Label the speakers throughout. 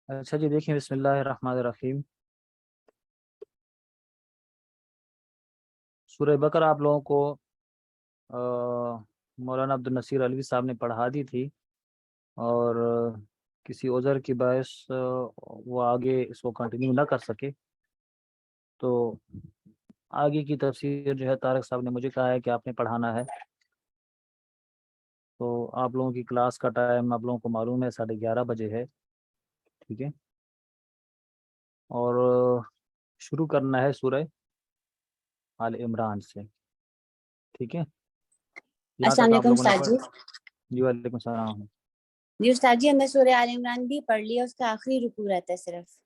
Speaker 1: اچھا جی، دیکھیں بسم اللہ الرحمن الرحیم. سورہ بقرہ آپ لوگوں کو مولانا عبد النصیر علوی صاحب نے پڑھا دی تھی، اور کسی عذر کی باعث وہ آگے اس کو کنٹینیو نہ کر سکے. تو آگے کی تفسیر جو ہے طارق صاحب نے مجھے کہا ہے کہ آپ نے پڑھانا ہے. تو آپ لوگوں کی کلاس کا ٹائم آپ لوگوں کو معلوم ہے 11:30 بجے ہے. ٹھیک ہے، اور شروع کرنا ہے سورہ آل عمران سے. ٹھیک ہے، یہاں
Speaker 2: السلام
Speaker 1: تک آپ
Speaker 2: علیکم
Speaker 1: لوگوں نے
Speaker 2: استاد جی.
Speaker 1: جی وعلیکم السلام.
Speaker 2: جی استاد جی، ہم نے سورہ آل عمران بھی پڑھ لی ہے، اس کا آخری رکوع رہتا ہے صرف.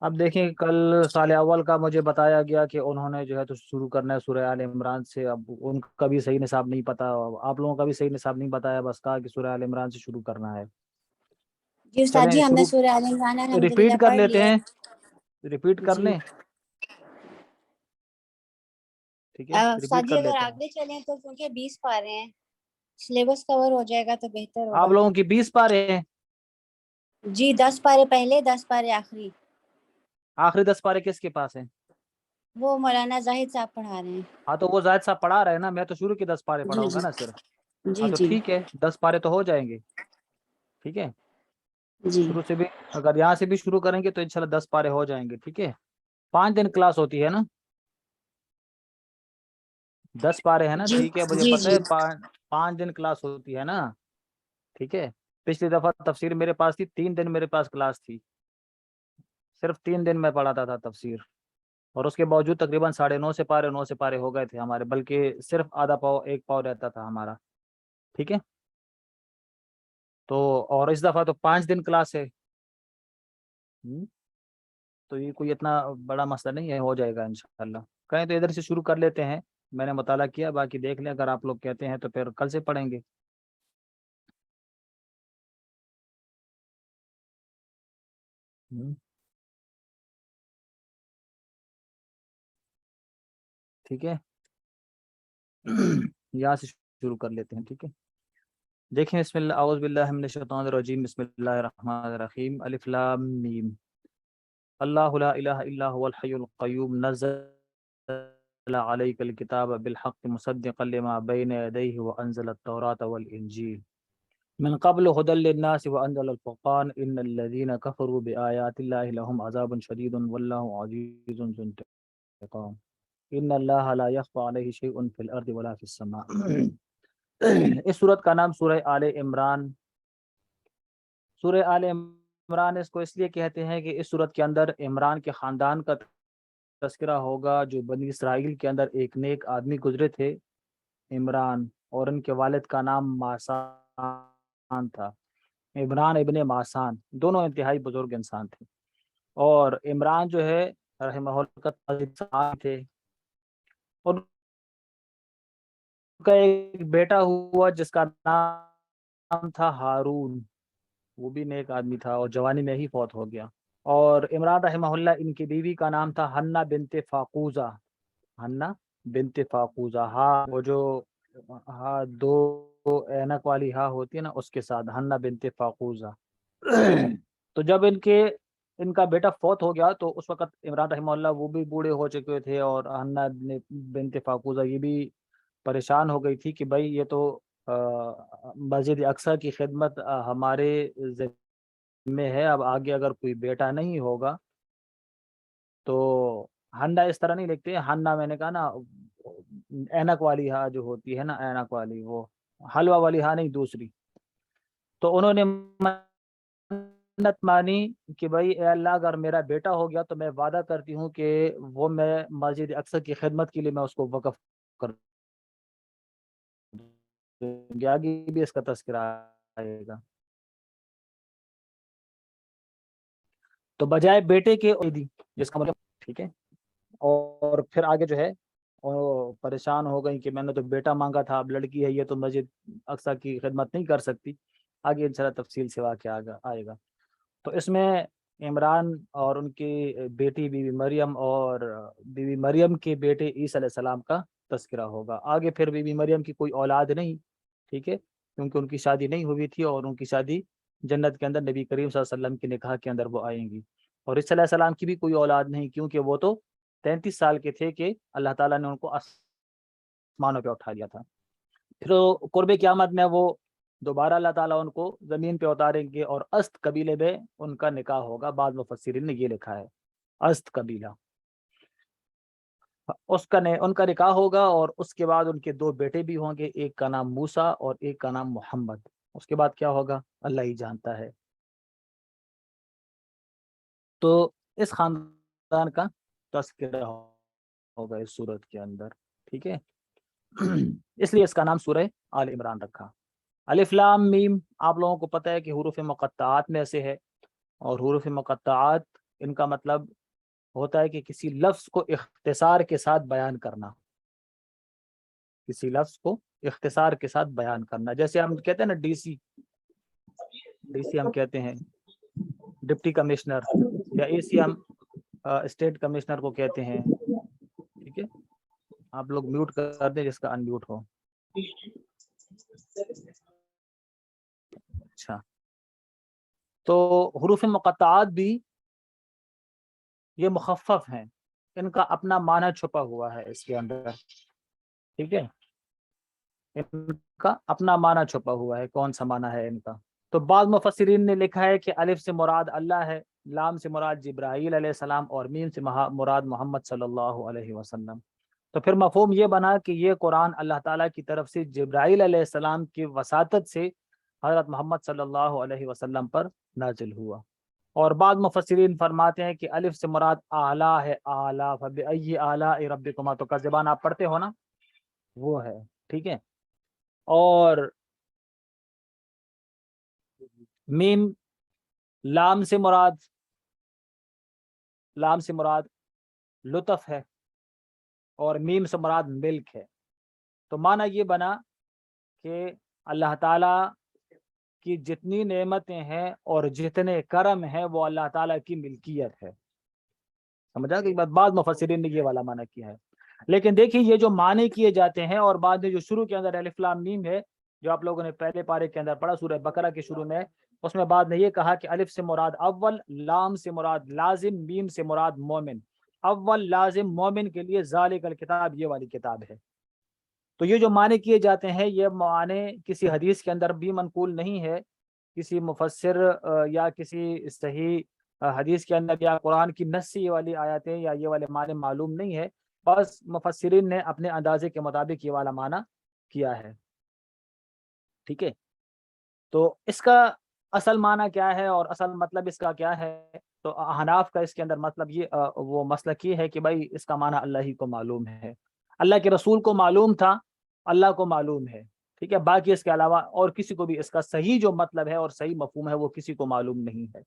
Speaker 1: اب دیکھیں، کل سال اول کا مجھے بتایا گیا کہ انہوں نے جو ہے تو شروع کرنا ہے سورہ آل عمران سے. اب ان کا بھی صحیح نصاب نہیں پتا، آپ لوگوں کا بھی صحیح نصاب نہیں بتایا، بس کہا کہ سورہ آل عمران سے شروع کرنا ہے.
Speaker 2: جی استاد
Speaker 1: چلیں
Speaker 2: جی، ہم نے
Speaker 1: شروع
Speaker 2: سورہ آل عمران الحمدللہ
Speaker 1: ریپیٹ کر
Speaker 2: پڑھ لی
Speaker 1: لیتے
Speaker 2: ہے.
Speaker 1: ہیں، ریپیٹ کر
Speaker 2: جی
Speaker 1: لیں. ٹھیک ہے،
Speaker 2: استاد
Speaker 1: ریپیٹ
Speaker 2: جی،
Speaker 1: کر
Speaker 2: اگر
Speaker 1: لیتے ہیں.
Speaker 2: آگے چلیں تو کیونکہ 20 پارے ہیں، سلیبس کور ہو جائے گا تو بہتر
Speaker 1: آپ
Speaker 2: ہوگا.
Speaker 1: لوگوں کی 20 پارے ہیں؟
Speaker 2: جی 10 پارے پہلے، 10 پارے آخری.
Speaker 1: آخری 10 پارے کس کے پاس ہیں؟
Speaker 2: وہ مولانا زاہد صاحب پڑھا رہے ہیں.
Speaker 1: ہاں تو وہ زاہد صاحب پڑھا رہے ہیں نا، میں تو شروع کے 10 پارے
Speaker 2: جی
Speaker 1: پڑھاؤں گا
Speaker 2: جی
Speaker 1: نا صرف. ہاں
Speaker 2: جی
Speaker 1: تو
Speaker 2: جی
Speaker 1: ٹھیک ہے، 10 پارے تو ہو جائیں گے. ٹھیک ہے،
Speaker 2: جی
Speaker 1: شروع سے بھی اگر یہاں سے بھی شروع کریں گے تو انشاءاللہ 10 پارے ہو جائیں گے. ٹھیک ہے، 5 دن کلاس ہوتی ہے نا، 10 پارے ہیں نا.
Speaker 2: جی
Speaker 1: ٹھیک ہے، مجھے
Speaker 2: جی
Speaker 1: پتہ
Speaker 2: جی
Speaker 1: ہے 5 دن کلاس ہوتی ہے نا. ٹھیک ہے، پچھلی دفعہ تفسیر میرے پاس تھی، 3 دن میرے پاس کلاس تھی، صرف 3 دن میں پڑھاتا تھا تفسیر. اور اس کے باوجود تقریباً 9:30 سے پارے 9 سے پارے ہو گئے تھے ہمارے، بلکہ صرف آدھا پاؤ 1 پاؤ رہتا تھا ہمارا. ٹھیک ہے، تو اور اس دفعہ تو 5 دن کلاس ہے. تو یہ کوئی اتنا بڑا مسئلہ نہیں ہے، ہو جائے گا انشاءاللہ. کہیں تو ادھر سے شروع کر لیتے ہیں، میں نے مطالعہ کیا، باقی دیکھ لیں، اگر آپ لوگ کہتے ہیں تو پھر کل سے پڑھیں گے. ٹھیک ہے، یہاں سے شروع کر لیتے ہیں. ٹھیک ہے، دیکھیں، بسم اللہ، اعوذ باللہ من الشیطان الرجیم، بسم اللہ الرحمن الرحیم. الف لام میم. اللہ لا الہ الا هو الحی القیوم نزل علیک الکتاب بالحق مصدقا لما بین یدیہ وانزل التوراۃ والانجیل من قبل هدى للناس وانزل الفرقان ان الذين كفروا بآیات اللہ لهم عذاب شدید واللہ عزیز ذو انتقام ان اللہ لا يخفى علیہ شیء فی الارض ولا فی السماء. اس سورت کا نام سورہ آل عمران. سورہ آل عمران اس کو اس لیے کہتے ہیں کہ اس سورت کے اندر عمران کے خاندان کا تذکرہ ہوگا، جو بنی اسرائیل کے اندر ایک نیک آدمی گزرے تھے، عمران، اور ان کے والد کا نام ماسان تھا. عمران ابن ماسان دونوں انتہائی بزرگ انسان تھے. اور عمران جو ہے رحمہ اللہ تھے، اور کا ایک بیٹا ہوا جس کا نام تھا ہارون، وہ بھی نیک آدمی تھا اور جوانی میں ہی فوت ہو گیا. اور عمران رحمہ اللہ ان کی بیوی کا نام تھا حنہ بنت فاقوزہ. حنہ بنت فاقوزہ، ہاں وہ جو ہاں دو اینک والی ہاں ہوتی ہے نا، اس کے ساتھ حنہ بنت فاقوزہ. تو جب ان کا بیٹا فوت ہو گیا تو اس وقت عمران رحمہ اللہ وہ بھی بوڑھے ہو چکے تھے، اور حنہ بنت فاقوزہ یہ بھی پریشان ہو گئی تھی کہ بھائی یہ تو مسجد اقصی کی خدمت ہمارے ذمہ ہے، اب آگے اگر کوئی بیٹا نہیں ہوگا تو حنہ اس طرح نہیں لکھتے. حنہ میں نے کہا نا اینک والی ہاں جو ہوتی ہے نا، اینک والی، وہ حلوہ والی ہاں نہیں، دوسری. تو انہوں نے منت مانی کہ بھائی اے اللہ، اگر میرا بیٹا ہو گیا تو میں وعدہ کرتی ہوں کہ وہ میں مسجد اقصی کی خدمت کے لیے میں اس کو وقف کر دوں گی. آگے بھی اس کا تذکرہ آئے گا. تو بجائے بیٹے کے دی، جس کا مطلب، ٹھیک ہے. اور پھر آگے جو ہے وہ پریشان ہو گئی کہ میں نے تو بیٹا مانگا تھا، اب لڑکی ہے یہ تو مسجد اقصی کی خدمت نہیں کر سکتی. آگے انشاءاللہ تفصیل سے واقعہ آئے گا. تو اس میں عمران اور ان کی بیٹی بی بی مریم اور بی بی مریم کے بیٹے عیسیٰ علیہ السلام کا تذکرہ ہوگا. آگے پھر بی بی مریم کی کوئی اولاد نہیں، ٹھیک ہے، کیونکہ ان کی شادی نہیں ہوئی تھی اور ان کی شادی جنت کے اندر نبی کریم صلی اللہ علیہ وسلم کے نکاح کے اندر وہ آئیں گی. اور عیسیٰ علیہ السلام کی بھی کوئی اولاد نہیں، کیونکہ وہ تو 33 سال کے تھے کہ اللہ تعالیٰ نے ان کو آسمانوں پہ اٹھا لیا تھا. پھر قرب قیامت میں وہ دوبارہ اللہ تعالیٰ ان کو زمین پہ اتاریں گے اور است قبیلے میں ان کا نکاح ہوگا. بعض مفسرین نے یہ لکھا ہے است قبیلہ، ان کا نکاح ہوگا، اور اس کے بعد ان کے 2 بیٹے بھی ہوں گے، ایک کا نام موسیٰ اور ایک کا نام محمد. اس کے بعد کیا ہوگا اللہ ہی جانتا ہے. تو اس خاندان کا تذکرہ ہوگا اس سورت کے اندر. ٹھیک ہے، اس لیے اس کا نام سورہ آل عمران رکھا. الف لام میم آپ لوگوں کو پتہ ہے کہ حروف مقطعات میں سے ہے، اور حروف مقطعات ان کا مطلب ہوتا ہے کہ کسی لفظ کو اختصار کے ساتھ بیان کرنا، کسی لفظ کو اختصار کے ساتھ بیان کرنا. جیسے ہم کہتے ہیں نا ڈی سی ہم کہتے ہیں ڈپٹی کمشنر، یا اے سی ہم اسٹیٹ کمشنر کو کہتے ہیں. ٹھیک ہے، آپ لوگ میوٹ کر دیں جس کا ان میوٹ ہو. اچھا، تو حروف مقطعات بھی یہ مخفف ہیں، ان کا اپنا معنی چھپا ہوا ہے اس کے اندر. ٹھیک ہے، ان کا اپنا معنی چھپا ہوا ہے. کون سا معنی ہے ان کا؟ تو بعض مفسرین نے لکھا ہے کہ الف سے مراد اللہ ہے، لام سے مراد جبرائیل علیہ السلام، اور میم سے مراد محمد صلی اللہ علیہ وسلم. تو پھر مفہوم یہ بنا کہ یہ قرآن اللہ تعالیٰ کی طرف سے جبرائیل علیہ السلام کی وساطت سے حضرت محمد صلی اللہ علیہ وسلم پر نازل ہوا. اور بعض مفسرین فرماتے ہیں کہ الف سے مراد اعلیٰ ہے، اعلیٰ فبأي آلاء ربكما، تو زبان آپ پڑھتے ہو نا، وہ ہے. ٹھیک ہے، اور میم لام سے مراد لطف ہے، اور میم سے مراد ملک ہے. تو معنی یہ بنا کہ اللہ تعالیٰ کی جتنی نعمتیں ہیں اور جتنے کرم ہیں وہ اللہ تعالیٰ کی ملکیت ہے. سمجھا کہ بات؟ بعض مفسرین نے یہ والا معنی کیا ہے. لیکن دیکھیں یہ جو معنی کیے جاتے ہیں، اور بعد میں جو شروع کے اندر الف لام میم ہے جو آپ لوگوں نے پہلے پارے کے اندر پڑھا سورہ بقرہ کے شروع میں، اس میں بعد نے یہ کہا کہ الف سے مراد اول، لام سے مراد لازم، میم سے مراد مومن. اول لازم مومن کے لیے ذالک الکتاب، یہ والی کتاب ہے. تو یہ جو معنی کیے جاتے ہیں یہ معنی کسی حدیث کے اندر بھی منقول نہیں ہے، کسی مفسر یا کسی صحیح حدیث کے اندر یا قرآن کی نصی والی آیاتیں یا یہ والے معنی معلوم نہیں ہے. بس مفسرین نے اپنے اندازے کے مطابق یہ والا معنی کیا ہے. ٹھیک ہے، تو اس کا اصل معنی کیا ہے اور اصل مطلب اس کا کیا ہے؟ تو احناف کا اس کے اندر مطلب یہ وہ مسلک یہ ہے کہ بھائی اس کا معنی اللہ ہی کو معلوم ہے، اللہ کے رسول کو معلوم تھا، اللہ کو معلوم ہے. ٹھیک ہے، باقی اس کے علاوہ اور کسی کو بھی اس کا صحیح جو مطلب ہے اور صحیح مفہوم ہے وہ کسی کو معلوم نہیں ہے.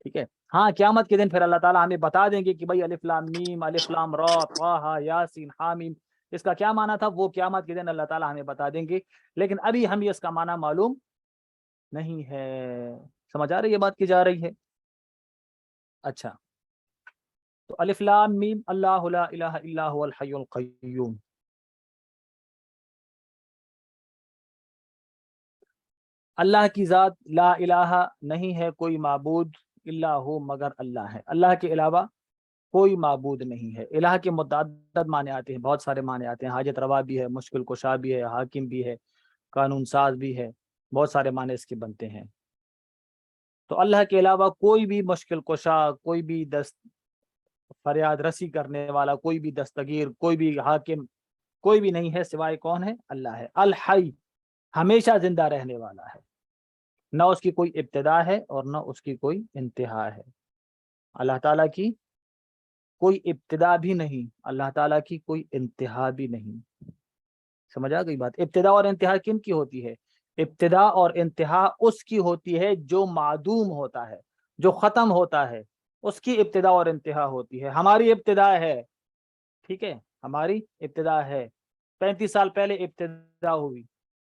Speaker 1: ٹھیک ہے، ہاں قیامت کے دن پھر اللہ تعالیٰ ہمیں بتا دیں گے کہ بھائی الف لام میم، الف لام را، طٰ، یاسین، حامیم، اس کا کیا معنی تھا، وہ قیامت کے دن اللہ تعالیٰ ہمیں بتا دیں گے. لیکن ابھی ہمیں اس کا معنی معلوم نہیں ہے. سمجھ آ رہی ہے بات کی جا رہی ہے؟ اچھا، تو الف لام میم اللہ لا الہ الا هو الحی القیوم. اللہ کی ذات لا الہ، نہیں ہے کوئی معبود، الا ہو، مگر اللہ ہے، اللہ کے علاوہ کوئی معبود نہیں ہے. الہ کے متعدد معنی آتے ہیں، بہت سارے معنی آتے ہیں. حاجت روا بھی ہے، مشکل کشا بھی ہے، حاکم بھی ہے، قانون ساز بھی ہے، بہت سارے معنی اس کے بنتے ہیں. تو اللہ کے علاوہ کوئی بھی مشکل کشا، کوئی بھی فریاد رسی کرنے والا، کوئی بھی دستگیر، کوئی بھی حاکم، کوئی بھی نہیں ہے سوائے کون ہے؟ اللہ ہے. الحی، ہمیشہ زندہ رہنے والا ہے، نہ اس کی کوئی ابتدا ہے اور نہ اس کی کوئی انتہا ہے. اللہ تعالیٰ کی کوئی ابتدا بھی نہیں، اللہ تعالیٰ کی کوئی انتہا بھی نہیں. سمجھ آ گئی بات؟ ابتدا اور انتہا کن کی ہوتی ہے؟ ابتدا اور انتہا اس کی ہوتی ہے جو معدوم ہوتا ہے، جو ختم ہوتا ہے، اس کی ابتدا اور انتہا ہوتی ہے. ہماری ابتدا ہے، ٹھیک ہے، ہماری ابتدا ہے. 35 سال پہلے ابتدا ہوئی،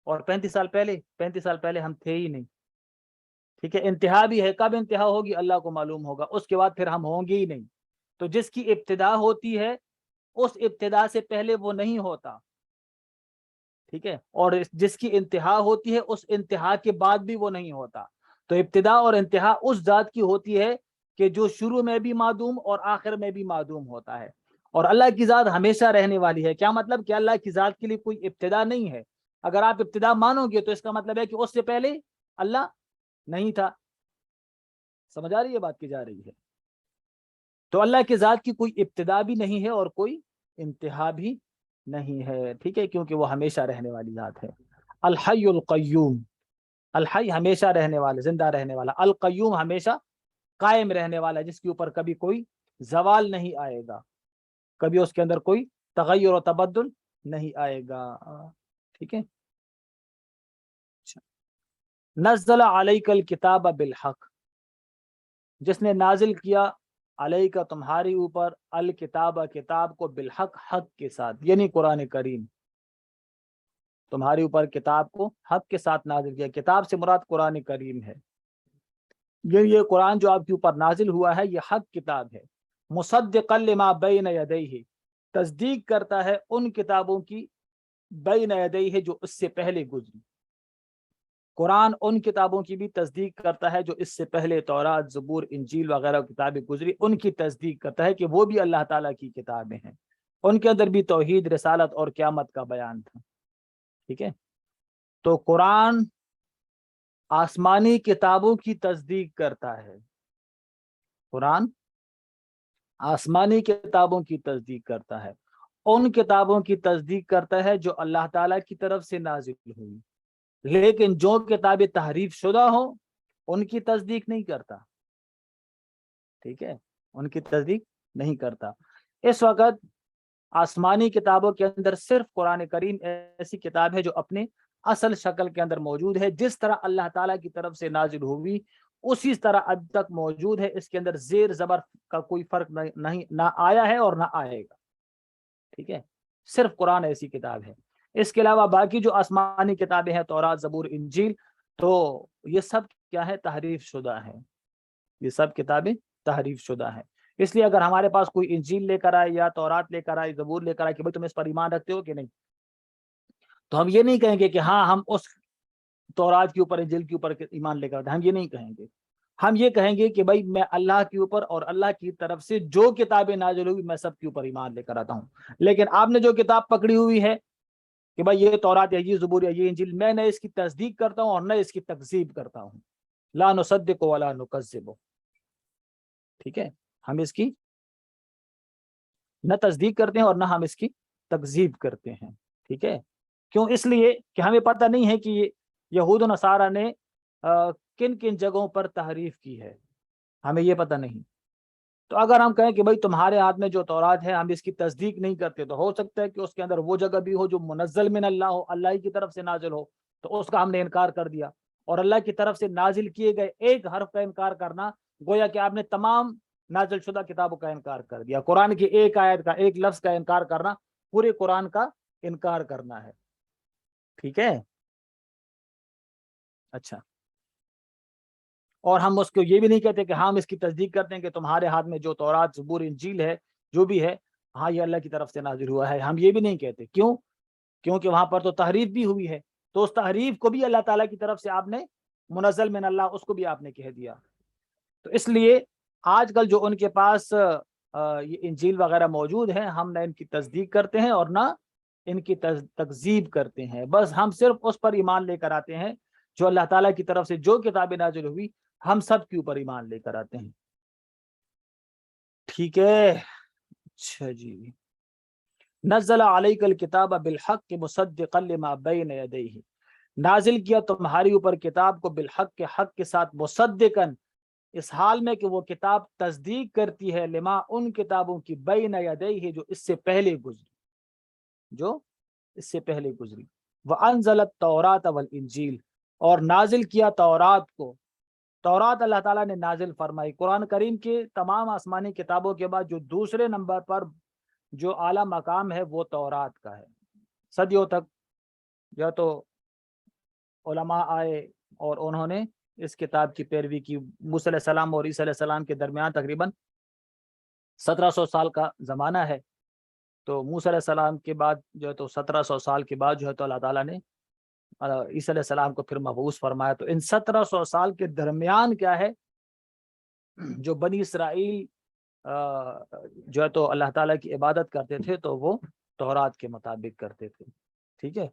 Speaker 1: اور 35 سال پہلے ہم تھے ہی نہیں. ٹھیک ہے، انتہا بھی ہے، کب انتہا ہوگی اللہ کو معلوم ہوگا، اس کے بعد پھر ہم ہوں گے ہی نہیں. تو جس کی ابتدا ہوتی ہے اس ابتدا سے پہلے وہ نہیں ہوتا. ٹھیک ہے، اور جس کی انتہا ہوتی ہے اس انتہا کے بعد بھی وہ نہیں ہوتا. تو ابتدا اور انتہا اس ذات کی ہوتی ہے کہ جو شروع میں بھی معدوم اور آخر میں بھی معدوم ہوتا ہے، اور اللہ کی ذات ہمیشہ رہنے والی ہے۔ کیا مطلب کہ اللہ کی ذات کے لیے کوئی ابتدا نہیں ہے۔ اگر آپ ابتدا مانو گے تو اس کا مطلب ہے کہ اس سے پہلے اللہ نہیں تھا۔ سمجھ آ رہی ہے بات کی جا رہی ہے؟ تو اللہ کی ذات کی کوئی ابتدا بھی نہیں ہے اور کوئی انتہا بھی نہیں ہے، ٹھیک ہے، کیونکہ وہ ہمیشہ رہنے والی ذات ہے۔ الحی القیوم، الحی ہمیشہ رہنے والا، زندہ رہنے والا، القیوم ہمیشہ قائم رہنے والا، جس کے اوپر کبھی کوئی زوال نہیں آئے گا، کبھی اس کے اندر کوئی تغیر و تبدل نہیں آئے گا، ٹھیک ہے۔ نزل علیک الکتاب بالحق، جس نے نازل کیا علیکہ تمہاری اوپر، الکتاب کتاب کو، بالحق حق کے ساتھ، یعنی قرآن کریم، تمہاری اوپر کتاب کو حق کے ساتھ نازل کیا۔ کتاب سے مراد قرآن کریم ہے، یہ قرآن جو آپ کے اوپر نازل ہوا ہے یہ حق کتاب ہے۔ مصدقا لما بین یدیہ، تصدیق کرتا ہے ان کتابوں کی، بین یدیہ جو اس سے پہلے گزری۔ قرآن ان کتابوں کی بھی تصدیق کرتا ہے جو اس سے پہلے تورات، زبور، انجیل وغیرہ کتابیں گزری، ان کی تصدیق کرتا ہے کہ وہ بھی اللہ تعالیٰ کی کتابیں ہیں، ان کے اندر بھی توحید، رسالت اور قیامت کا بیان تھا، ٹھیک ہے۔ تو قرآن آسمانی کتابوں کی تصدیق کرتا ہے، قرآن آسمانی کتابوں کی تصدیق کرتا ہے، ان کتابوں کی تصدیق کرتا ہے جو اللہ تعالیٰ کی طرف سے نازل ہوئی، لیکن جو کتابیں تحریف شدہ ہوں ان کی تصدیق نہیں کرتا، ٹھیک ہے، ان کی تصدیق نہیں کرتا۔ اس وقت آسمانی کتابوں کے اندر صرف قرآن کریم ایسی کتاب ہے جو اپنے اصل شکل کے اندر موجود ہے، جس طرح اللہ تعالیٰ کی طرف سے نازل ہوئی اسی طرح اب تک موجود ہے، اس کے اندر زیر زبر کا کوئی فرق نہ آیا ہے اور نہ آئے گا، ٹھیک ہے۔ صرف قرآن ایسی کتاب ہے۔ اس کے علاوہ باقی جو آسمانی کتابیں ہیں، تورات، زبور، انجیل، تو یہ سب کیا ہے؟ تحریف شدہ ہیں، یہ سب کتابیں تحریف شدہ ہیں۔ اس لیے اگر ہمارے پاس کوئی انجیل لے کر آئے یا تورات لے کر آئے، زبور لے کر آئے کہ بھائی تم اس پر ایمان رکھتے ہو کہ نہیں، تو ہم یہ نہیں کہیں گے کہ ہاں ہم اس تورات کے اوپر، انجیل کے اوپر ایمان لے کر آتے ہیں، ہم یہ نہیں کہیں گے۔ ہم یہ کہیں گے کہ بھائی میں اللہ کے اوپر اور اللہ کی طرف سے جو کتابیں نازل ہوئی میں سب کے اوپر ایمان لے کر آتا ہوں۔ لیکن آپ نے جو کتاب پکڑی ہوئی ہے کہ بھائی یہ تورات یا یہ زبور یا یہ انجیل، میں نہ اس کی تصدیق کرتا ہوں اور نہ اس کی تکذیب کرتا ہوں، لا نصدق ولا نکذب، ٹھیک ہے، ہم اس کی نہ تصدیق کرتے ہیں اور نہ ہم اس کی تکذیب کرتے ہیں، ٹھیک ہے۔ کیوں؟ اس لیے کہ ہمیں پتہ نہیں ہے کہ یہود و نصارہ نے کن کن جگہوں پر تحریف کی ہے، ہمیں یہ پتہ نہیں۔ تو اگر ہم کہیں کہ بھائی تمہارے ہاتھ میں جو تورات ہے ہم اس کی تصدیق نہیں کرتے، تو ہو سکتا ہے کہ اس کے اندر وہ جگہ بھی ہو جو منزل من اللہ ہو، اللہ ہی کی طرف سے نازل ہو، تو اس کا ہم نے انکار کر دیا۔ اور اللہ کی طرف سے نازل کیے گئے ایک حرف کا انکار کرنا گویا کہ آپ نے تمام نازل شدہ کتابوں کا انکار کر دیا۔ قرآن کی ایک آیت کا، ایک لفظ کا انکار کرنا پورے قرآن کا انکار کرنا ہے، ٹھیک ہے۔ اچھا، اور ہم اس کو یہ بھی نہیں کہتے کہ ہم اس کی تصدیق کرتے ہیں کہ تمہارے ہاتھ میں جو تورات، زبور، انجیل ہے، جو بھی ہے، ہاں یہ اللہ کی طرف سے نازل ہوا ہے، ہم یہ بھی نہیں کہتے۔ کیوں؟ کیونکہ وہاں پر تو تحریف بھی ہوئی ہے، تو اس تحریف کو بھی اللہ تعالیٰ کی طرف سے آپ نے منزل من اللہ، اس کو بھی آپ نے کہہ دیا۔ تو اس لیے آج کل جو ان کے پاس یہ انجیل وغیرہ موجود ہیں، ہم نہ ان کی تصدیق کرتے ہیں اور نہ ان کی تکذیب کرتے ہیں، بس ہم صرف اس پر ایمان لے کر آتے ہیں جو اللہ تعالیٰ کی طرف سے جو کتابیں نازل ہوئی ہم سب کے اوپر ایمان لے کر آتے ہیں، ٹھیک ہے۔ اچھا جی، نزل علیک الکتاب بالحق مصدقا لما بین یدیہ، نازل کیا تمہاری اوپر کتاب کو بالحق کے، حق کے ساتھ، مصدقاً اس حال میں کہ وہ کتاب تصدیق کرتی ہے، لما ان کتابوں کی، بین یدیہ جو اس سے پہلے گزری، جو اس سے پہلے گزری۔ وانزل التوراۃ والانجیل، اور نازل کیا تورات کو، تورات اللہ تعالیٰ نے نازل فرمائی۔ قرآن کریم کے تمام آسمانی کتابوں کے بعد جو دوسرے نمبر پر جو اعلیٰ مقام ہے وہ تورات کا ہے۔ صدیوں تک یا تو علماء آئے اور انہوں نے اس کتاب کی پیروی کی۔ موسیٰ علیہ السلام اور عیسیٰ علیہ السلام کے درمیان تقریباً 1700 سال کا زمانہ ہے، تو موسیٰ علیہ السلام کے بعد جو ہے تو 1700 سال کے بعد جو ہے تو اللہ تعالیٰ نے عیسیٰ علیہ السلام کو پھر مبعوث فرمایا. تو ان 1700 سال کے درمیان کیا ہے, جو بنی اسرائیل جو ہے تو اللہ تعالیٰ کی عبادت کرتے تھے تو وہ تورات کے مطابق کرتے تھے. ٹھیک ہے.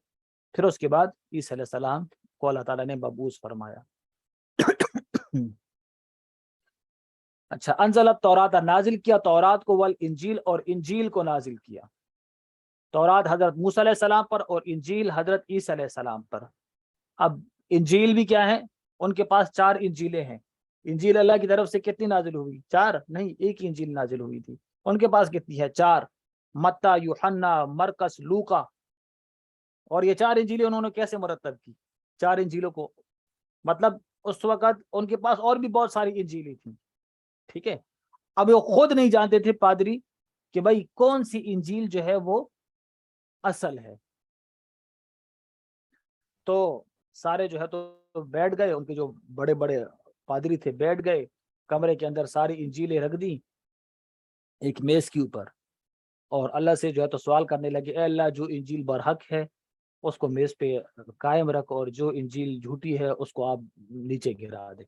Speaker 1: پھر اس کے بعد عیسیٰ علیہ السلام کو اللہ تعالیٰ نے مبعوث فرمایا. اچھا, انزل التورات, نازل کیا تورات کو, والانجیل, اور انجیل کو نازل کیا. تورات حضرت موسیٰ علیہ السلام پر اور انجیل حضرت عیسیٰ علیہ السلام پر. اب انجیل بھی کیا ہے, ان کے پاس 4 انجیلیں ہیں. انجیل اللہ کی طرف سے کتنی نازل ہوئی؟ 4 نہیں, ایک انجیل نازل ہوئی تھی. ان کے پاس کتنی ہے؟ 4. متی, یوحنا, مرکس, لوکا. اور یہ 4 انجیلیں انہوں نے کیسے مرتب کی؟ 4 انجیلوں کو, مطلب اس وقت ان کے پاس اور بھی بہت ساری انجیلیں تھیں. ٹھیک ہے. اب وہ خود نہیں جانتے تھے پادری کہ بھائی کون سی انجیل جو ہے وہ اصل ہے. تو سارے جو ہے تو بیٹھ گئے, ان کے جو بڑے بڑے پادری تھے بیٹھ گئے کمرے کے اندر, ساری انجیلیں رکھ دی ایک میز کے اوپر, اور اللہ سے جو ہے تو سوال کرنے لگے, اے اللہ جو انجیل برحق ہے اس کو میز پہ قائم رکھ, اور جو انجیل جھوٹی ہے اس کو آپ نیچے گرا دے.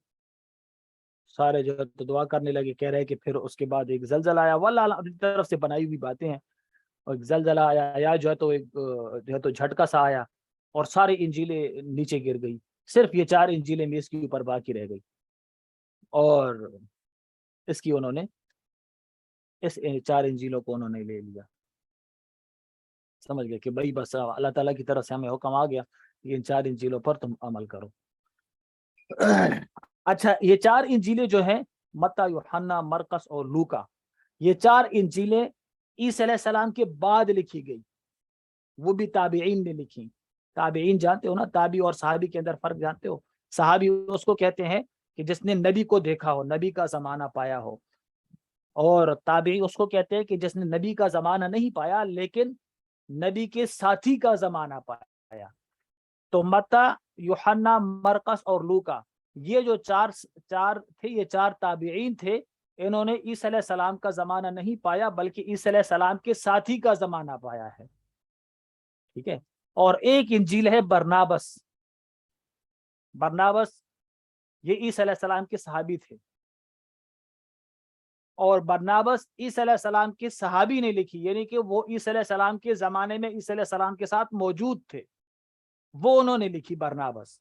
Speaker 1: سارے جو ہے تو دعا کرنے لگے, کہہ رہے کہ پھر اس کے بعد ایک زلزلہ آیا. واللہ اپنی طرف سے بنائی ہوئی باتیں ہیں. اور ایک زلزلہ آیا, یا جو ہے تو ایک جو ہے تو جھٹکا سا آیا, اور ساری انجیلیں نیچے گر گئی. صرف یہ 4 انجیلیں میز کے اوپر باقی رہ گئی. اور اس کی انہوں نے اس 4 انجیلوں کو انہوں نے لے لیا. سمجھ گئے کہ بھائی بس اللہ تعالیٰ کی طرف سے ہمیں حکم آ گیا کہ ان 4 انجیلوں پر تم عمل کرو. اچھا, یہ 4 انجیلیں جو ہیں, متی, یوحنا, مرکس اور لوکا, یہ 4 انجیلیں عیسیٰ علیہ السلام کے بعد لکھی گئی. وہ بھی تابعین نے لکھی. تابعین جانتے ہو نا, تابعی اور صحابی کے اندر فرق جانتے ہو؟ صحابی اس کو کہتے ہیں کہ جس نے نبی کو دیکھا ہو, نبی کا زمانہ پایا ہو. اور تابعی اس کو کہتے ہیں کہ جس نے نبی کا زمانہ نہیں پایا لیکن نبی کے ساتھی کا زمانہ پایا. تو متی, یوحنا, مرکس اور لوکا, یہ جو 4 تھے, یہ 4 تابعین تھے. انہوں نے عیسیٰ علیہ السلام کا زمانہ نہیں پایا بلکہ عیسیٰ علیہ السلام کے ساتھی کا زمانہ پایا ہے. ٹھیک ہے. اور ایک انجیل ہے برنابس. برنابس یہ عیسیٰ علیہ السلام کے صحابی تھے, اور برنابس عیسیٰ علیہ السلام کے صحابی نے لکھی, یعنی کہ وہ عیسیٰ علیہ السلام کے زمانے میں عیسیٰ علیہ السلام کے ساتھ موجود تھے, وہ انہوں نے لکھی برنابس.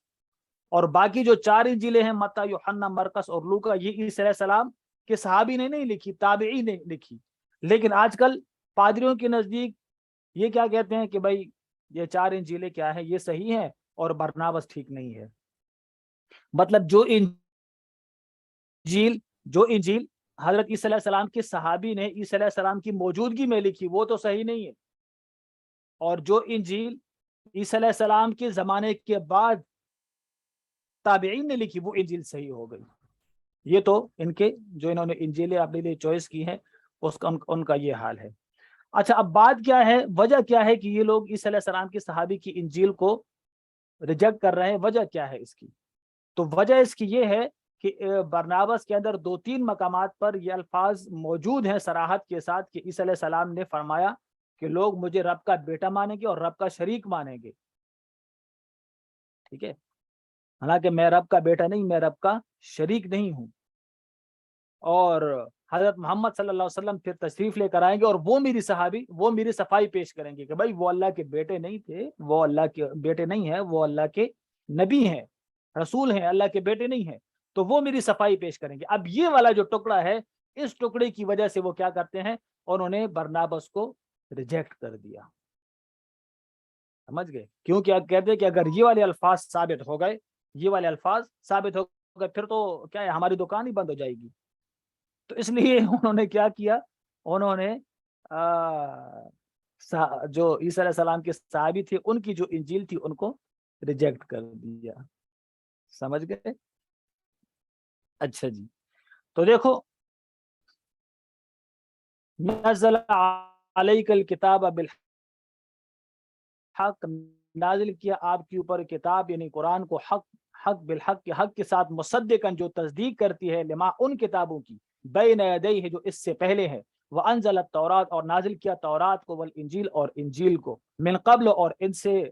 Speaker 1: اور باقی جو 4 انجیلیں ہیں, متی, یوحنا, مرکس اور لوکا, یہ عیسیٰ علیہ السلام کے صحابی نے نہیں لکھی, تابعی نے لکھی. لیکن آج کل پادریوں کے نزدیک یہ کیا کہتے ہیں کہ بھائی یہ 4 انجیلیں کیا ہے, یہ صحیح ہے اور برنابس ٹھیک نہیں ہے. مطلب جو انجیل حضرت عیسیٰ علیہ السلام کے صحابی نے عیسیٰ علیہ السلام کی موجودگی میں لکھی وہ تو صحیح نہیں ہے, اور جو انجیل عیسیٰ علیہ السلام کے زمانے کے بعد تابعین نے لکھی وہ انجیل صحیح ہو گئی. یہ تو ان کے جو انہوں نے انجیلیں اپنے لیے چوائس کی ہیں اس کا ان کا یہ حال ہے. اچھا, اب بات کیا ہے, وجہ کیا ہے کہ یہ لوگ عیسیٰ علیہ السلام کے صحابی کی انجیل کو ریجیکٹ کر رہے ہیں؟ وجہ کیا ہے اس کی؟ تو وجہ اس کی یہ ہے کہ برنابس کے اندر 2-3 مقامات پر یہ الفاظ موجود ہیں صراحت کے ساتھ کہ عیسیٰ علیہ السلام نے فرمایا کہ لوگ مجھے رب کا بیٹا مانیں گے اور رب کا شریک مانیں گے. ٹھیک ہے. حالانکہ میں رب کا بیٹا نہیں, میں رب کا شریک نہیں ہوں. اور حضرت محمد صلی اللہ علیہ وسلم پھر تشریف لے کر آئیں گے اور وہ میری صحابی وہ میری صفائی پیش کریں گے کہ بھائی وہ اللہ کے بیٹے نہیں تھے, وہ اللہ کے بیٹے نہیں ہیں, وہ اللہ کے نبی ہیں, رسول ہیں, اللہ کے بیٹے نہیں ہیں. تو وہ میری صفائی پیش کریں گے. اب یہ والا جو ٹکڑا ہے, اس ٹکڑے کی وجہ سے وہ کیا کرتے ہیں, انہوں نے برنابس کو ریجیکٹ کر دیا. سمجھ گئے؟ کیونکہ کہتے ہیں کہ اگر یہ والے الفاظ ثابت ہو گئے, یہ والے الفاظ ثابت ہو گئے, پھر تو کیا ہے, ہماری دکان ہی بند ہو جائے گی. تو اس لیے انہوں نے کیا کیا, انہوں نے جو عیسیٰ علیہ السلام کے صحابی تھے ان کی جو انجیل تھی ان کو ریجیکٹ کر دیا. سمجھ گئے؟ اچھا جی, تو دیکھو, نزل علیک الکتاب بالحق, نازل کیا آپ کے اوپر کتاب یعنی قرآن کو حق بالحق کے حق کے ساتھ مصدقاً جو تصدیق کرتی ہے, لما ان کتابوں کی, بین یدیہ جو اس سے پہلے ہے, وانزل التورات اور نازل کیا تورات کو, والانجیل اور انجیل کو, من قبل اور ان سے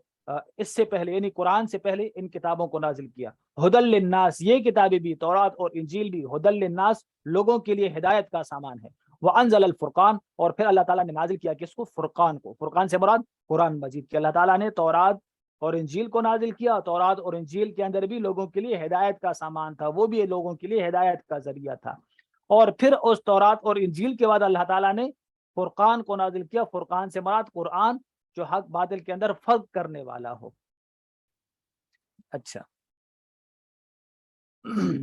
Speaker 1: اس سے پہلے یعنی قرآن سے پہلے ان کتابوں کو نازل کیا. ہدل للناس، یہ کتابیں بھی تورات اور انجیل بھی ہدل للناس لوگوں کے لیے ہدایت کا سامان ہے. وانزل الفرقان، اور پھر اللہ تعالیٰ نے نازل کیا کس کو؟ فرقان کو. فرقان سے مراد قرآن مجید کہ اللہ تعالیٰ نے تورات اور انجیل کو نازل کیا. تورات اور انجیل کے اندر بھی لوگوں کے لیے ہدایت کا سامان تھا، وہ بھی لوگوں کے لیے ہدایت کا ذریعہ تھا. اور پھر اس تورات اور انجیل کے بعد اللہ تعالیٰ نے فرقان کو نازل کیا. فرقان سے مراد قرآن جو حق باطل کے اندر فرق کرنے والا ہو. اچھا،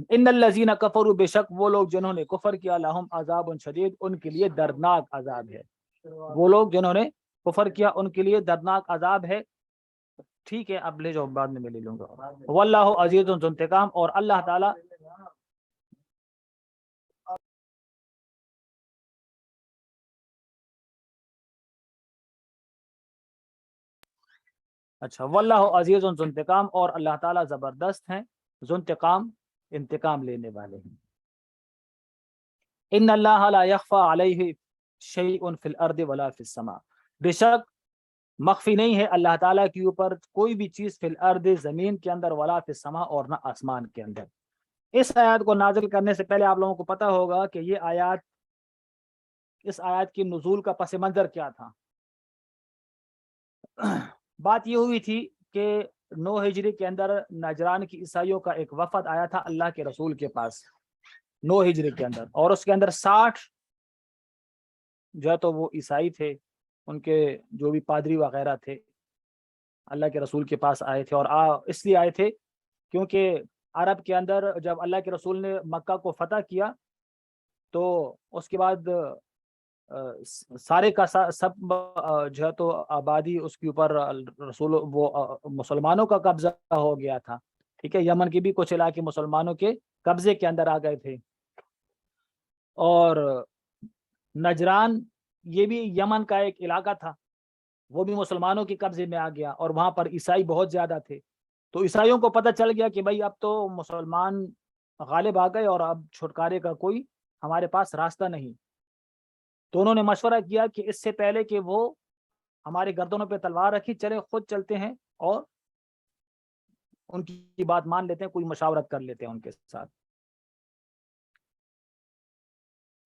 Speaker 1: ان الذین کفروا، بے شک وہ لوگ جنہوں نے کفر کیا، لہم عذاب شدید، ان کے لیے دردناک عذاب ہے. وہ لوگ جنہوں نے کفر کیا ان کے لیے دردناک عذاب ہے. ٹھیک ہے، اب لے جاؤ، بعد میں لے لوں گا. واللہ عزیز ذو انتقام، اور اللہ تعالی اچھا، واللہ عزیز ذو انتقام، اور اللہ تعالیٰ زبردست ہیں، ذو انتقام، انتقام لینے والے ہیں. ان اللہ لا یخفی علیہ شیء فی الارض ولا فی السماء، بے شک مخفی نہیں ہے اللہ تعالیٰ کے اوپر کوئی بھی چیز فی الارض، زمین کے اندر، ولا فی السماء، اور نہ آسمان کے اندر. اس آیات کو نازل کرنے سے پہلے آپ لوگوں کو پتہ ہوگا کہ یہ آیات، اس آیات کی نزول کا پس منظر کیا تھا. بات یہ ہوئی تھی کہ 9 ہجری کے اندر نجران کی عیسائیوں کا ایک وفد آیا تھا اللہ کے رسول کے پاس 9 ہجری کے اندر، اور اس کے اندر 60 جو ہے تو وہ عیسائی تھے، ان کے جو بھی پادری وغیرہ تھے اللہ کے رسول کے پاس آئے تھے. اور اس لیے آئے تھے کیونکہ عرب کے اندر جب اللہ کے رسول نے مکہ کو فتح کیا تو اس کے بعد سارے کا سب جو ہے تو آبادی اس کے اوپر رسول وہ مسلمانوں کا قبضہ ہو گیا تھا. ٹھیک ہے، یمن کے بھی کچھ علاقے مسلمانوں کے قبضے کے اندر آ گئے تھے، اور نجران یہ بھی یمن کا ایک علاقہ تھا، وہ بھی مسلمانوں کے قبضے میں آ گیا، اور وہاں پر عیسائی بہت زیادہ تھے. تو عیسائیوں کو پتہ چل گیا کہ بھائی اب تو مسلمان غالب آ گئے اور اب چھٹکارے کا کوئی ہمارے پاس راستہ نہیں. تو انہوں نے مشورہ کیا کہ اس سے پہلے کہ وہ ہمارے گردنوں پہ تلوار رکھی، چلے خود چلتے ہیں اور ان کی بات مان لیتے ہیں، کوئی مشاورت کر لیتے ہیں ان کے ساتھ.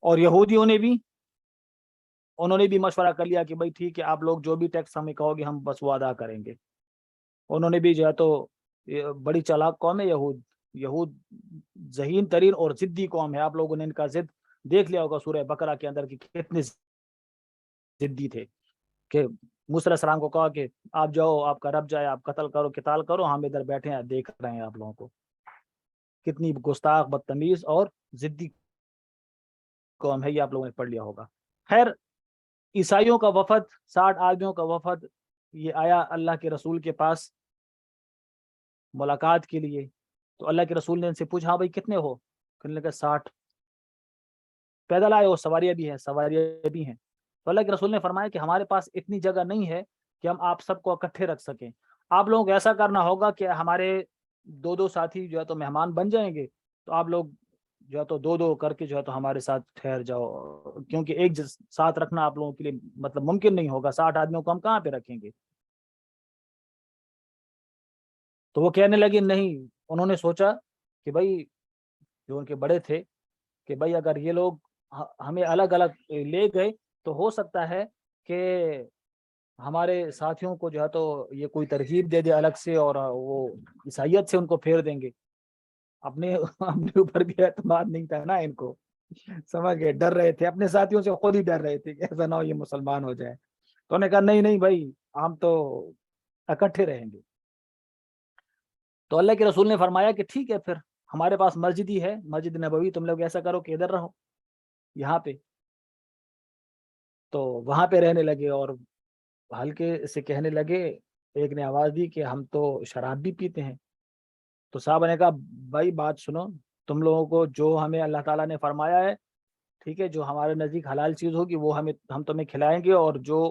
Speaker 1: اور یہودیوں نے بھی انہوں نے بھی مشورہ کر لیا کہ بھائی ٹھیک ہے، آپ لوگ جو بھی ٹیکس ہمیں کہو گے ہم بس وہ ادا کریں گے. انہوں نے بھی جو ہے تو بڑی چالاک قوم ہے یہود ذہین ترین اور ضدی قوم ہے. آپ لوگوں نے ان کا ضد دیکھ لیا ہوگا سورہ بقرہ کے اندر کہ کتنے ضدی تھے، کہ موسیٰ علیہ السلام کو کہا کہ آپ جاؤ، آپ کا رب جائے، آپ قتل کرو، قتال کرو، ہم ادھر بیٹھے ہیں دیکھ رہے ہیں آپ لوگوں کو. کتنی گستاخ، بدتمیز اور ضدی قوم ہے، یہ آپ لوگوں نے پڑھ لیا ہوگا. خیر، عیسائیوں کا وفد 60 آدمیوں کا وفد یہ آیا اللہ کے رسول کے پاس ملاقات کے لیے. تو اللہ کے رسول نے ان سے پوچھا ہاں بھائی کتنے ہو؟ کہنے لگا 60. پیدل آئے ہو؟ سواریاں بھی ہیں. تو اللہ کے رسول نے فرمایا کہ ہمارے پاس اتنی جگہ نہیں ہے کہ ہم آپ سب کو اکٹھے رکھ سکیں. آپ لوگوں کو ایسا کرنا ہوگا کہ ہمارے 2 ساتھی جو ہے تو مہمان بن جائیں گے، تو آپ لوگ جو ہے تو 2 کر کے جو ہے تو ہمارے ساتھ ٹھہر جاؤ، کیونکہ ایک ساتھ رکھنا آپ لوگوں کے لیے مطلب ممکن نہیں ہوگا. 60 آدمیوں کو ہم کہاں پہ رکھیں گے؟ تو وہ کہنے لگے نہیں. انہوں نے سوچا کہ بھائی جو ان کے بڑے تھے کہ بھائی اگر یہ لوگ ہمیں الگ الگ لے گئے تو ہو سکتا ہے کہ ہمارے ساتھیوں کو جو ہے تو یہ کوئی ترغیب دے دے الگ سے، اور وہ عیسائیت سے ان کو پھیر دیں گے. اپنے اوپر بھی اعتماد نہیں تھا نا ان کو، سمجھ گئے، ڈر رہے تھے اپنے ساتھیوں سے، خود ہی ڈر رہے تھے کہ ایسا نہ ہو یہ مسلمان ہو جائے. تو انہوں نے کہا نہیں بھائی ہم تو اکٹھے رہیں گے. تو اللہ کے رسول نے فرمایا کہ ٹھیک ہے، پھر ہمارے پاس مسجد ہی ہے، مسجد نبوی، تم لوگ ایسا کرو کہ ادھر رہو یہاں پہ. تو وہاں پہ رہنے لگے، اور ہلکے سے کہنے لگے. ایک نے آواز دی کہ ہم تو شراب بھی پیتے ہیں. تو صاحب نے کہا بھائی بات سنو، تم لوگوں کو جو ہمیں اللہ تعالیٰ نے فرمایا ہے، ٹھیک ہے، جو ہمارے نزدیک حلال چیز ہوگی وہ ہم تمہیں کھلائیں گے، اور جو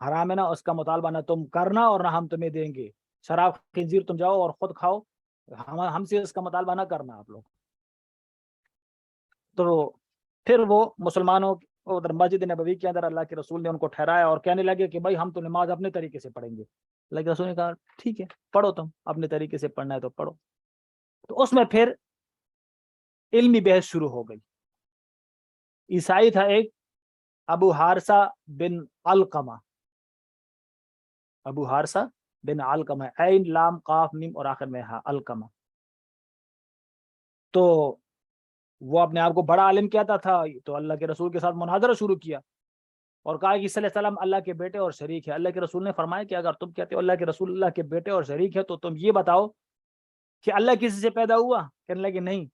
Speaker 1: حرام ہے نا اس کا مطالبہ نہ تم کرنا اور نہ ہم تمہیں دیں گے. شراب خنزیر تم جاؤ اور خود کھاؤ، ہم سے اس کا مطالبہ نہ کرنا آپ لوگ. تو پھر وہ مسلمانوں ادھر مسجد نبوی کے اندر اللہ کے رسول نے ان کو ٹھہرایا اور کہنے لگے کہ بھائی ہم تو نماز اپنے طریقے سے پڑھیں گے. اللہ کے رسول نے کہا ٹھیک ہے پڑھو تم اپنے طریقے سے پڑھنا ہے تو پڑھو. تو اس میں پھر علمی بحث شروع ہو گئی. عیسائی تھا ایک ابو حارثہ بن علقمہ, ابو حارثہ بن علقمہ, عین لام قاف میم اور آخر میں ہاں علقمہ. تو وہ اپنے آپ کو بڑا عالم کہتا تھا, تو اللہ کے رسول کے ساتھ مناظرہ شروع کیا اور کہا کہ عیسیٰ علیہ السلام اللہ کے بیٹے اور شریک ہے. اللہ کے رسول نے فرمایا کہ اگر تم کہتے ہو اللہ کے رسول اللہ کے بیٹے اور شریک ہے تو تم یہ بتاؤ کہ اللہ کسی سے پیدا ہوا؟ کہنے لگے نہیں.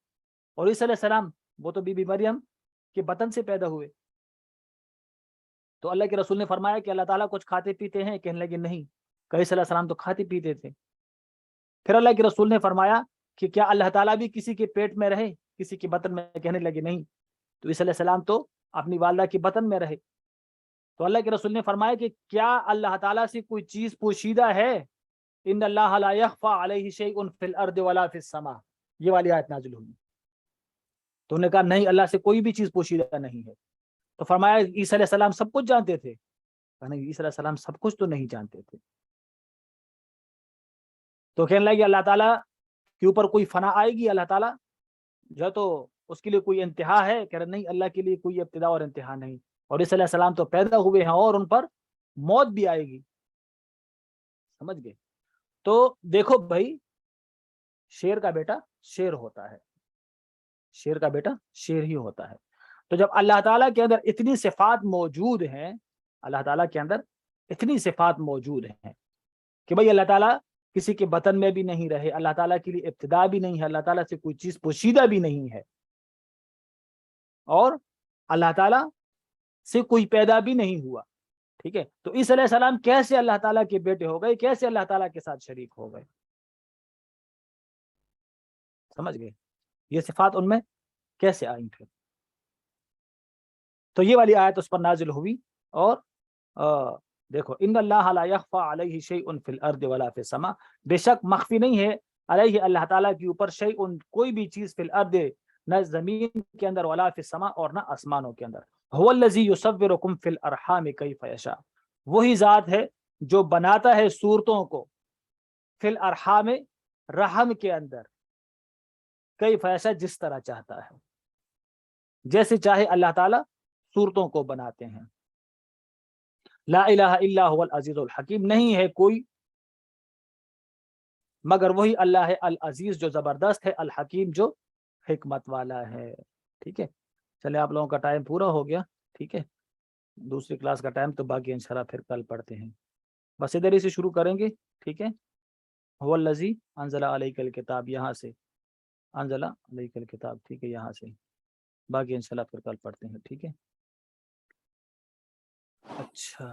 Speaker 1: اور عیسیٰ علیہ السلام وہ تو بی بی مریم کے بطن سے پیدا ہوئے. تو اللہ کے رسول نے فرمایا کہ اللہ تعالیٰ کچھ کھاتے پیتے ہیں؟ کہنے لگے نہیں. کہ عیسیٰ علیہ السلام تو کھاتے پیتے تھے. پھر اللہ کے رسول نے فرمایا کہ کیا اللہ تعالیٰ بھی کسی کے پیٹ میں رہے, کسی کے بطن میں؟ کہنے لگے نہیں. تو عیسیٰ علیہ السلام تو اپنی والدہ کے بطن میں رہے. تو اللہ کے رسول نے فرمایا کہ کیا اللہ تعالیٰ سے کوئی چیز پوشیدہ ہے؟ ان اللہ لا یخفی علیہ شیء فی الارض ولا فی السماء, یہ والی آیت نازل ہوئی. تو انہوں نے کہا نہیں, اللہ سے کوئی بھی چیز پوشیدہ نہیں ہے. تو فرمایا عیسیٰ علیہ السلام سب کچھ جانتے تھے؟ نہیں, عیسیٰ علیہ السلام سب کچھ تو نہیں جانتے تھے. تو کہنے لگے اللہ تعالیٰ کے اوپر کوئی فنا آئے گی؟ اللہ تعالیٰ جو تو اس کے لیے کوئی انتہا ہے؟ کہہ رہے نہیں, اللہ کے لیے کوئی ابتدا اور انتہا نہیں. اور عیسیٰ علیہ السلام تو پیدا ہوئے ہیں اور ان پر موت بھی آئے گی. سمجھ گئے؟ تو دیکھو بھائی, شیر کا بیٹا شیر ہوتا ہے, شیر کا بیٹا شیر ہی ہوتا ہے. تو جب اللہ تعالیٰ کے اندر اتنی صفات موجود ہیں, اللہ تعالیٰ کے اندر اتنی صفات موجود ہیں کہ بھائی اللہ تعالیٰ کسی کے بطن میں بھی نہیں رہے, اللہ تعالیٰ کے لیے ابتدا بھی نہیں ہے, اللہ تعالیٰ سے کوئی چیز پوشیدہ بھی نہیں ہے, اور اللہ تعالیٰ سے کوئی پیدا بھی نہیں ہوا. ٹھیک ہے, تو عیسیٰ علیہ السلام کیسے اللہ تعالیٰ کے بیٹے ہو گئے, کیسے اللہ تعالیٰ کے ساتھ شریک ہو گئے؟ سمجھ گئے؟ یہ صفات ان میں کیسے آئیں پھر؟ تو یہ والی آیت اس پر نازل ہوئی. اور دیکھو ان اللہ لا یخفی علیہ شیء فی الارض ولا فی السماء, بے شک مخفی نہیں ہے علیہ اللہ تعالیٰ کے اوپر شیء کوئی بھی چیز, فی الارض نہ زمین کے اندر, ولا فی السماء اور نہ آسمانوں کے اندر. هو الذی یصورکم فی الارحام کیف یشاء, وہی ذات ہے جو بناتا ہے صورتوں کو, فی الارحام رحم کے اندر, کیف یشاء جس طرح چاہتا ہے, جیسے چاہے اللہ تعالیٰ صورتوں کو بناتے ہیں. لا الہ الا هو العزیز الحکیم, نہیں ہے کوئی مگر وہی اللہ ہے العزیز جو زبردست ہے, الحکیم جو حکمت والا ہے. ٹھیک ہے, چلے آپ لوگوں کا ٹائم پورا ہو گیا. ٹھیک ہے, دوسری کلاس کا ٹائم تو باقی انشاءاللہ پھر کل پڑھتے ہیں. بس ادھر ہی سے شروع کریں گے. ٹھیک ہے, هو الذی انزل علیک الکتاب, یہاں سے انزل علیک الکتاب. ٹھیک ہے, یہاں سے باقی انشاءاللہ پھر کل پڑھتے ہیں. ٹھیک ہے, اچھا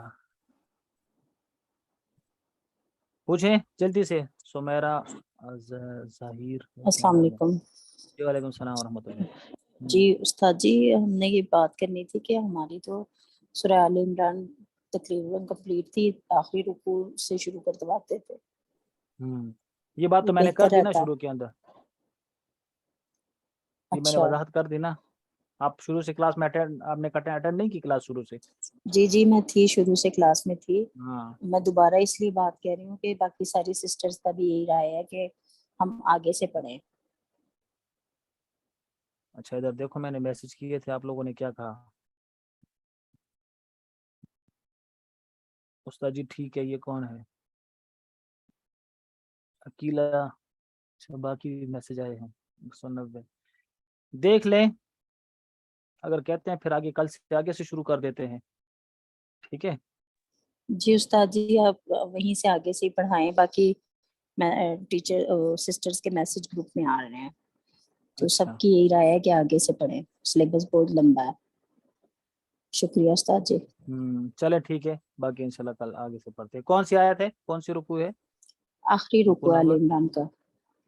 Speaker 1: پوچھیں جلدی سے. سمیرہ ظاہر,
Speaker 2: السلام علیکم.
Speaker 1: وعلیکم السلام ورحمۃ اللہ.
Speaker 2: جی استاد جی, ہم نے یہ بات کرنی تھی کہ ہماری تو سورہ آل عمران تقریباً کمپلیٹ تھی, آخری رکوع سے شروع کرواتے تھے.
Speaker 1: یہ بات تو میں نے کر
Speaker 2: بہتر
Speaker 1: دی نا
Speaker 2: رہتا.
Speaker 1: شروع کے اندر, یہ میں نے
Speaker 2: اچھا
Speaker 1: وضاحت کر دی نا. آپ شروع سے کلاس میں آپ نے اٹینڈ نہیں کی کلاس شروع سے؟
Speaker 2: جی جی, میں تھی شروع سے کلاس میں تھی.
Speaker 1: ہاں,
Speaker 2: میں دوبارہ اس لیے بات کہہ رہی ہوں کہ باقی ساری سسٹرز کا بھی یہی رائے ہے کہ ہم آگے سے پڑھیں.
Speaker 1: اچھا ادھر دیکھو, میں نے میسج کیے تھے, آپ لوگوں نے کیا کہا؟ استاد جی ٹھیک ہے, یہ کون ہے؟ اکیلا. اچھا باقی میسج آئے ہیں 190. دیکھ لیں, اگر کہتے ہیں پھر آگے کل سے آگے سے شروع کر دیتے ہیں. ٹھیک ہے,
Speaker 2: جی استاد جی, آپ وہیں سے آگے سے ہی پڑھائیں. باقی ٹیچر سسٹرز کے میسج گروپ میں آ رہے ہیں, تو
Speaker 1: اچھا
Speaker 2: سب کی یہی رائے ہے کہ آگے سے پڑھیں, سلیبس بہت لمبا ہے. شکریہ استاد جی.
Speaker 1: چلے ٹھیک ہے, باقی انشاءاللہ کل آگے سے پڑھتے ہیں. کون سی آیت ہے, کون سی رکوع ہے؟
Speaker 2: آخری رکوع آل
Speaker 1: نمبر
Speaker 2: عمران کا.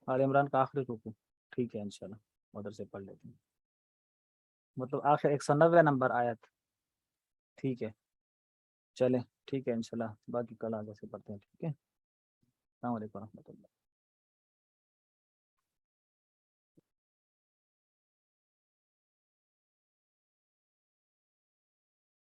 Speaker 1: آل عمران کا آخری رکوع. ٹھیک ہے انشاءاللہ ادھر سے پڑھ لیتے ہیں, مطلب آخر 190 نمبر آیت. ٹھیک ہے, چلے ٹھیک ہے انشاءاللہ باقی کل آگے سے پڑھتے ہیں. ٹھیک ہے, السلام علیکم ورحمۃ اللہ.